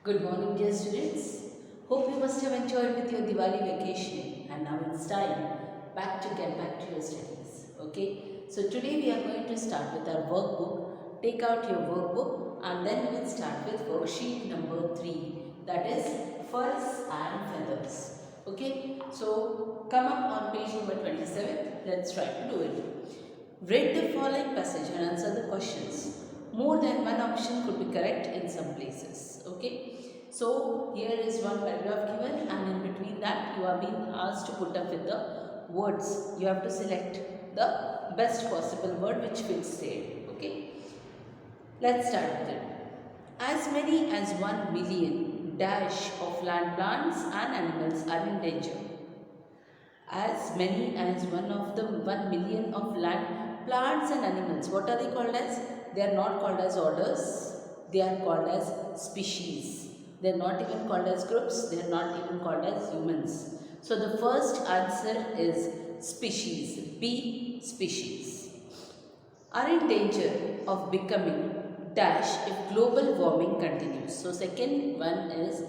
Good morning, dear students. Hope you must have enjoyed with your Diwali vacation, and now it's time to get back to your studies. Okay, so today we are going to start with our workbook. Take out your workbook and then we will start with worksheet number 3, that is furs and feathers. Okay, so come up on page number 27. Let's try to do it. Read the following passage and answer the questions. More than one option could be correct in some places. Okay. So here is one paragraph given, and in between that you are being asked to put up with the words. You have to select the best possible word which fits there. Okay. Let's start with it. As many as 1 million dash of land plants and animals are in danger. As many as 1 million of land plants and animals. What are they called as? They are not called as orders. They are called as species. They are not even called as groups. They are not even called as humans. So the first answer is species. B, species. Are in danger of becoming dash if global warming continues. So second one is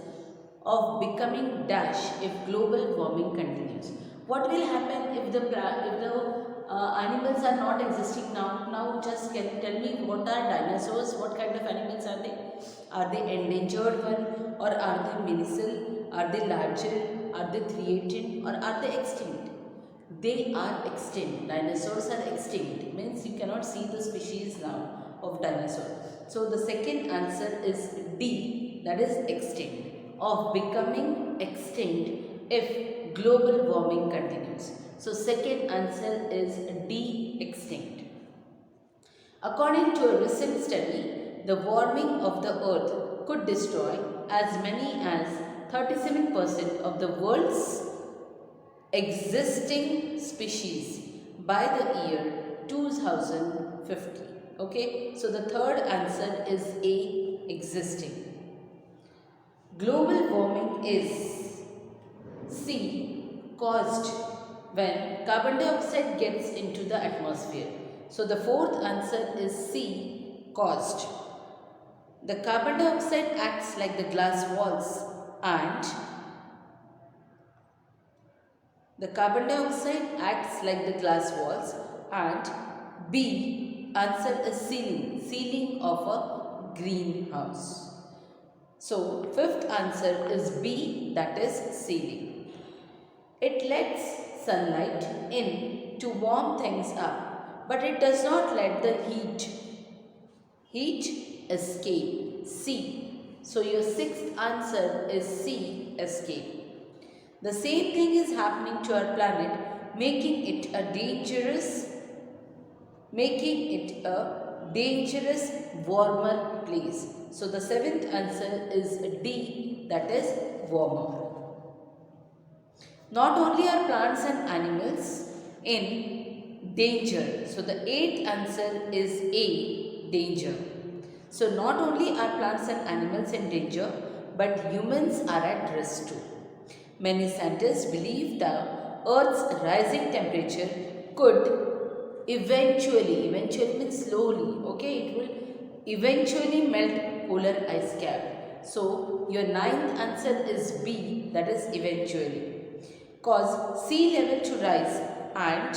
of becoming dash if global warming continues. What will happen if the animals are not existing now? Now just can you tell me, what are dinosaurs? What kind of animals are they? Are they endangered one, or are they minisil? Are they larger? Are they threatened, or are they extinct? They are extinct. Dinosaurs are extinct. Means you cannot see the species now of dinosaur. So the second answer is D, that is extinct. Of becoming extinct if global warming continues. So second answer is D, extinct. According to a recent study, the warming of the earth could destroy as many as 37% of the world's existing species by the year 2050. Okay, so the third answer is A, existing. Global warming is C, caused when carbon dioxide gets into the atmosphere. So the fourth answer is C, caused. The carbon dioxide acts like the glass walls and B, answer is sealing of a greenhouse. So fifth answer is B, that is sealing. It lets sunlight in to warm things up, but it does not let the heat escape. C. So your sixth answer is C, escape. The same thing is happening to our planet, making it a dangerous warmer place. So the seventh answer is D, that is warmer. Not only are plants and animals in danger. So the eighth answer is A, danger. So not only are plants and animals in danger, but humans are at risk too. Many scientists believe the Earth's rising temperature could eventually means slowly, okay, it will eventually melt polar ice cap. So your ninth answer is B, that is eventually. Cause sea level to rise, and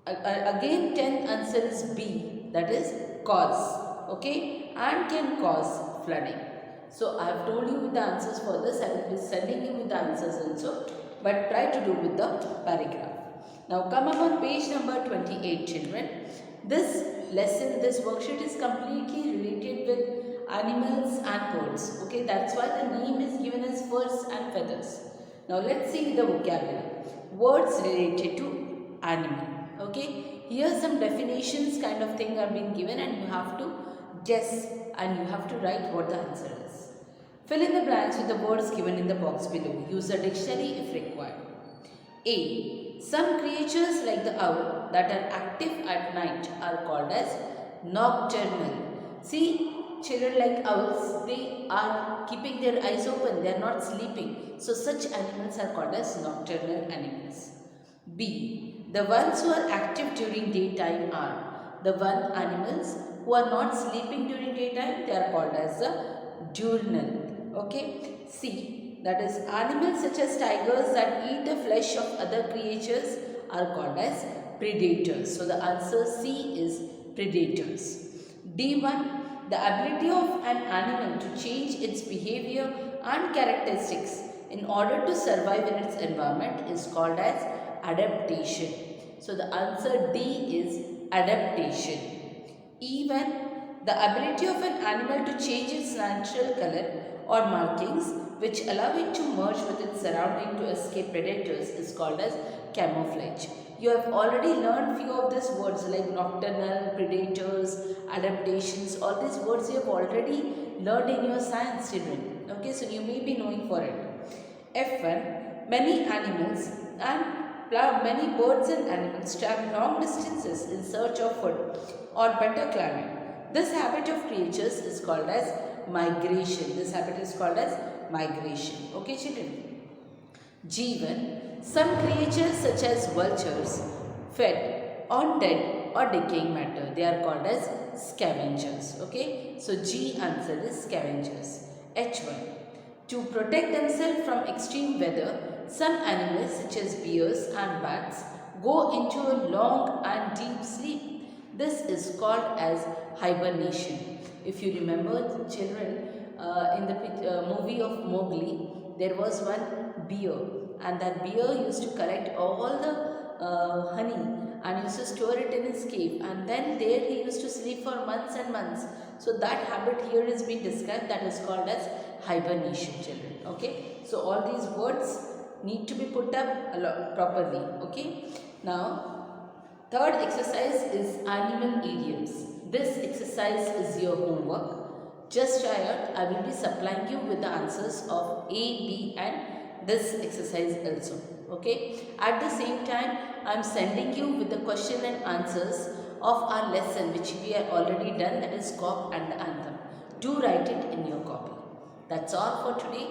again 10th answer is B, that is cause, okay, and can cause flooding. So I have told you with the answers for this. I will be sending you with the answers also, but try to do with the paragraph. Now come up on page number 28, children. This lesson, this worksheet is completely related with animals and birds. Okay, that's why the name is given as furs and feathers. Now let's see the vocabulary. Words related to animal. Okay, here some definitions kind of thing are being given, and you have to guess and you have to write what the answer is. Fill in the blanks with the words given in the box below. Use a dictionary if required. A. Some creatures like the owl that are active at night are called as nocturnal. See, children, like owls, they are keeping their eyes open, they are not sleeping. So such animals are called as nocturnal animals. B. The ones who are active during daytime are the animals who are not sleeping during daytime, they are called as the diurnal. Okay, C, that is animals such as tigers that eat the flesh of other creatures are called as predators. So the answer C is predators. D1, the ability of an animal to change its behavior and characteristics in order to survive in its environment is called as adaptation. So the answer D is adaptation. Even the ability of an animal to change its natural color or markings which allow it to merge with its surrounding to escape predators is called as camouflage. You have already learned few of these words like nocturnal, predators, adaptations. All these words you have already learned in your science, children. Okay, so you may be knowing for it. F1, many animals and many birds and animals travel long distances in search of food or better climate. This habit of creatures is called as migration. This habit is called as migration. Okay, children. G1, some creatures such as vultures fed on dead or decaying matter. They are called as scavengers. Okay, so G answer is scavengers. H1, to protect themselves from extreme weather, some animals such as bears and bats go into a long and deep sleep. This is called as hibernation. If you remember, children, in the movie of Mowgli, there was one bear, and that bear used to collect all the honey and used to store it in his cave, and then there he used to sleep for months and months. So that habit here is being described, that is called as hibernation, children. Okay, so all these words need to be put up properly. Okay, now third exercise is animal idioms. This exercise is your homework. Just try it. I will be supplying you with the answers of A, B and this exercise also. Okay, at the same time I am sending you with the question and answers of our lesson which we have already done, that is COP and the anthem. Do write it in your copy. That's all for today.